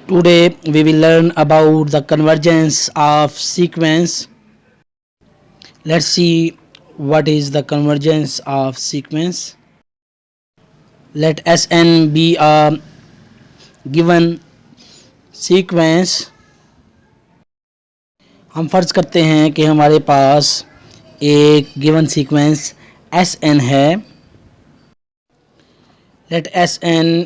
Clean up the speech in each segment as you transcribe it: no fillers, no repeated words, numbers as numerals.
Today we will learn about the convergence of sequence. Let's see what is the convergence of sequence. Let Sn be a given sequence. हम फर्ज करते हैं कि हमारे पास एक given sequence Sn है. Let Sn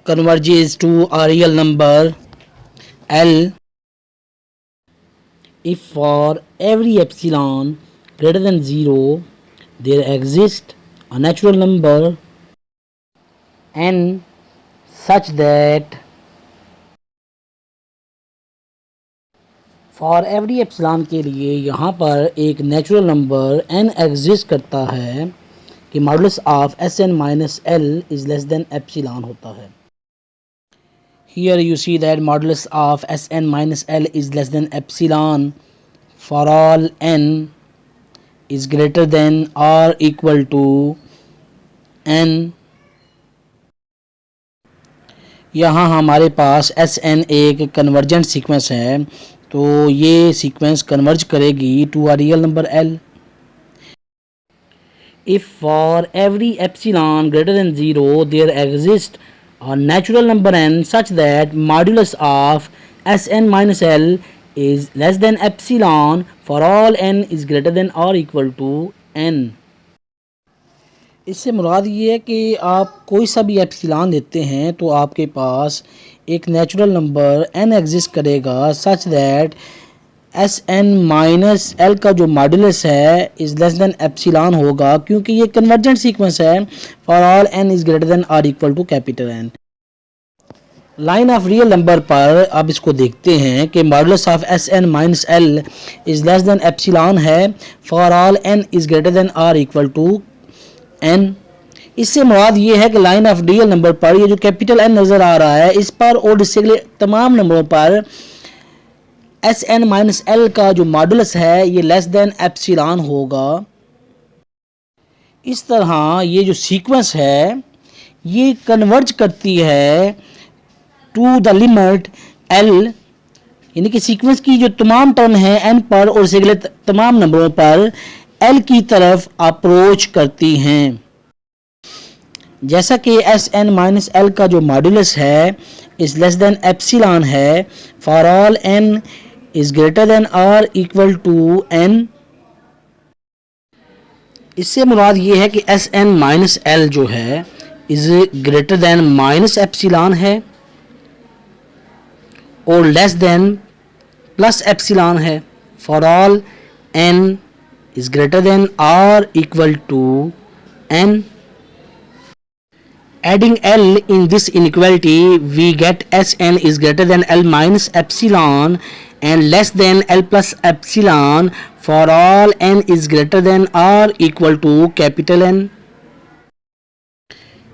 converges to a real number L if for every epsilon greater than 0 there exists a natural number n such that for every epsilon के लिए यहाँ पर एक नेचुरल नंबर n एग्जिस्ट करता है कि modulus of Sn minus L is less than epsilon होता है. Here you see that modulus of Sn minus L is less than epsilon for all n is greater than or equal to n. यहाँ हमारे पास Sn एक convergent sequence है, तो ये sequence converge करेगी to a real number L. If for every epsilon greater than 0 there exists a natural number n such that modulus of Sn minus L is less than epsilon for all n is greater than or equal to n. इससे मुराद ये है कि आप कोई सा भी epsilon लेते हैं तो आपके पास एक नेचुरल नंबर n एग्जिस्ट करेगा such that Sn minus L का जो मॉडुलस है इज़ लेस देन एप्सिलॉन होगा, क्योंकि ये कन्वर्जेंट सीक्वेंस है for all n is greater than और equal to capital N. Line of real number पर अब इसको देखते हैं कि modulus of Sn minus L is less than epsilon है for all n is greater than और इक्वल टू n. इससे मुराद ये है कि लाइन ऑफ रियल नंबर पर ये जो कैपिटल N नज़र आ रहा है इस पर और इससे अगले तमाम नंबरों पर Sn माइनस L का जो मॉडुलस है ये लेस देन एप्सिलॉन होगा. इस तरह ये जो सीक्वेंस है ये कन्वर्ज करती है टू द लिमिट L, यानी कि सीक्वेंस की जो तमाम टर्म है n पर और इससे अगले तमाम नंबरों पर L की तरफ अप्रोच करती हैं. जैसा कि Sn माइनस L का जो मॉडुलस है इज़ लेस देन एप्सिलॉन है for all n is greater than और इक्वल टू n. इससे मुराद ये है कि Sn माइनस L जो है is greater than minus epsilon है और लेस देन प्लस एप्सिलॉन है for all n is greater than और equal to n. Adding L in this inequality, we get Sn is greater than L minus epsilon and less than L plus epsilon for all n is greater than or equal to capital N.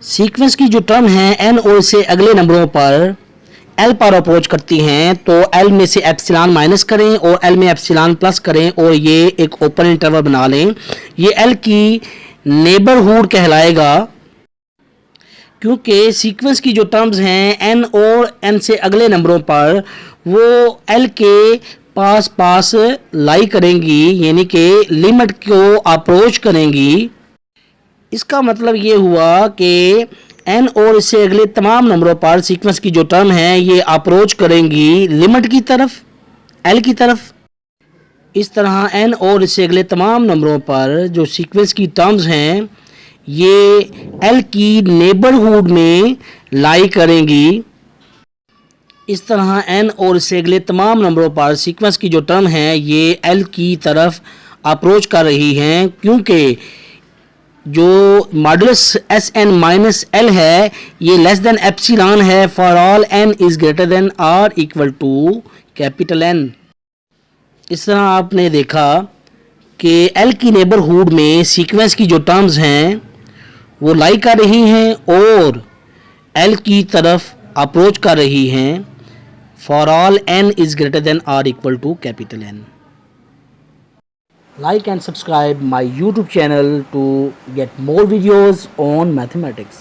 Sequence की जो term है n और से अगले नंबरों पर L पर approach करती हैं, तो L में से एप्सिलॉन माइनस करें और L में एप्सिलॉन प्लस करें और ये एक ओपन इंटरवल बना लें. ये L की नेबरहुड कहलाएगा, क्योंकि सीक्वेंस की जो टर्म्स हैं n और n से अगले नंबरों पर वो L के पास पास लाई करेंगी, यानी कि लिमिट को अप्रोच करेंगी. इसका मतलब ये हुआ कि n और इससे अगले तमाम नंबरों पर सीक्वेंस की जो टर्म है ये अप्रोच करेंगी लिमिट की तरफ, L की तरफ. इस तरह n और इससे अगले तमाम नंबरों पर जो सीक्वेंस की टर्म्स हैं ये L की नेबरहुड में लाई करेंगी. इस तरह n और इससे अगले तमाम नंबरों पर सीक्वेंस की जो टर्म है ये L की तरफ अप्रोच कर रही हैं, क्योंकि जो मॉडुलस Sn माइनस L है ये लेस देन एप्सिलॉन है for all n is greater than और इक्वल टू कैपिटल N. इस तरह आपने देखा कि L की नेबरहुड में सीक्वेंस की जो टर्म्स हैं वो लाई कर रही हैं और L की तरफ अप्रोच कर रही हैं for all n is greater than और equal to capital N. Like and subscribe my YouTube channel to get more videos on mathematics.